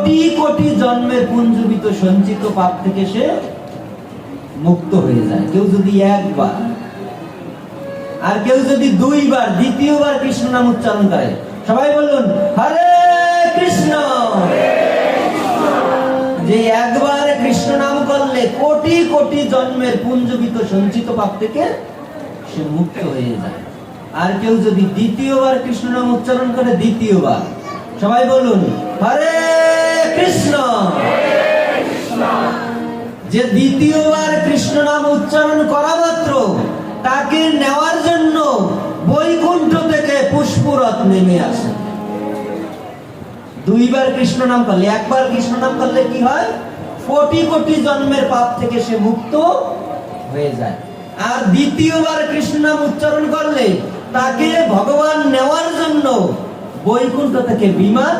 কোটি কোটি জন্মের পুঞ্জীবিত সঞ্চিত পাপ থেকে সে মুক্ত হয়ে যায়। কেউ যদি একবার, আর কেউ যদি দুইবার, দ্বিতীয়বার কৃষ্ণ নাম উচ্চারণ করে, সবাই বলুন হরে কৃষ্ণ। যে একবার কৃষ্ণ নাম করলে কোটি কোটি জন্মের পুঞ্জীবিত সঞ্চিত পাপ থেকে সে মুক্ত হয়ে যায়। আর কেউ যদি দ্বিতীয়বার কৃষ্ণ নাম উচ্চারণ করে, দ্বিতীয়বার, সবাই বলুন হরে কৃষ্ণ। যে দ্বিতীয়বার কৃষ্ণ নাম উচ্চারণ করা মাত্র তাকে নেওয়ার জন্য বৈকুণ্ঠ থেকে পুষ্পরথ নেমে আসে। দুইবার কৃষ্ণ নাম করলে, একবার কৃষ্ণ নাম করলে কি হয়? কোটি কোটি জন্মের পাপ থেকে সে মুক্ত হয়ে যায়। আর দ্বিতীয়বার কৃষ্ণ নাম উচ্চারণ করলে তাকে ভগবান নেওয়ার জন্য বৈকুণ্ঠ থেকে বিমান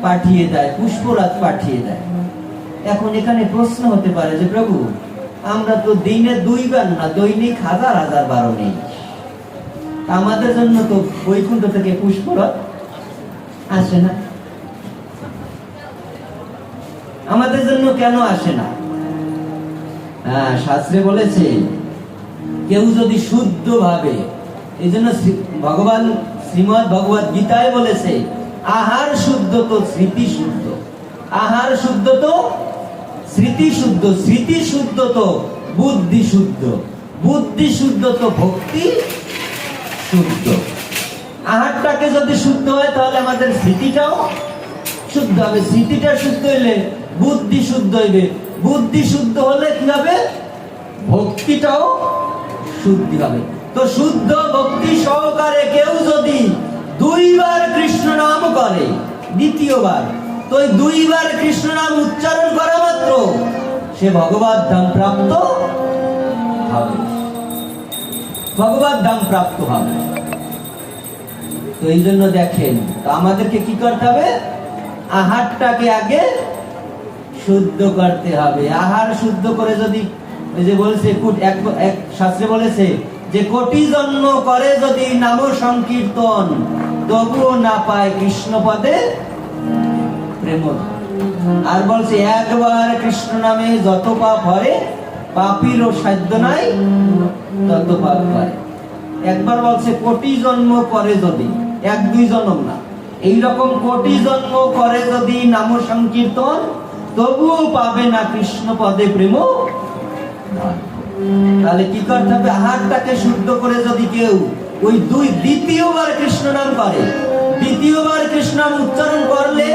পাঠিয়ে দেয়, পুষ্পরাজ পাঠিয়ে দেয়। এখন এখানে প্রশ্ন হতে পারে যে প্রভু, আমরা তো দিনে দুইবার না, দৈনিক হাজার হাজার বারো নেই, আমাদের জন্য তো বৈকুণ্ঠ থেকে পুষ্পরাজ আসে না, আমাদের জন্য কেন আসে না? হ্যাঁ, শাস্ত্রে বলেছে কেউ যদি শুদ্ধ ভাবে, এই জন্য ভগবান শ্রীমদ ভগবত গীতায় বলেছে আহার শুদ্ধ তো স্মৃতি শুদ্ধ, আহার শুদ্ধ তো স্মৃতি শুদ্ধ, স্মৃতি শুদ্ধ তো বুদ্ধি শুদ্ধ, বুদ্ধি শুদ্ধ তো ভক্তি শুদ্ধ। আহারটাকে যদি শুদ্ধ হয় তাহলে আমাদের স্মৃতিটাও শুদ্ধ হবে, স্মৃতিটা শুদ্ধ হইলে বুদ্ধি শুদ্ধ হইবে, বুদ্ধি শুদ্ধ হলে কি হবে? ভক্তিটাও শুদ্ধি হবে। তো শুদ্ধ ভক্তি সহকারে কেউ যদি দুইবার কৃষ্ণ নাম করে, দ্বিতীয়বার, তো ওই দুইবার কৃষ্ণ নাম উচ্চারণ করা মাত্র সে ভগবত ধাম প্রাপ্ত হবে, ভগবত ধাম প্রাপ্ত হবে। তো এই জন্য দেখেন, তো আমাদেরকে কি করতে হবে? আহারটাকে আগে শুদ্ধ করতে হবে। আহার শুদ্ধ করে যদি, ওই যে বলছে এক শাস্ত্রে বলেছে যে কোটি জন্ম করে যদি নাম সংকীর্তন, তবুও না পায় কৃষ্ণ পদে প্রেম। আর বলছে একবার কৃষ্ণ নামে যত পাপ হয়, পাপীরও সাধ্য নাই তত পাপ হয়। একবার বলছে কোটি জন্ম করে যদি, এক দুই জন্ম না, এইরকম কোটি জন্ম করে যদি নাম সংকীর্তন, তবুও পাবে না কৃষ্ণ পদে প্রেম। তাহলে কি করতে হবে? আহারটাকে শুদ্ধ করে যদি কেউ ওই দ্বিতীয়বার কৃষ্ণ নাম করে, দ্বিতীয়বার কৃষ্ণ নাম উচ্চারণ করলে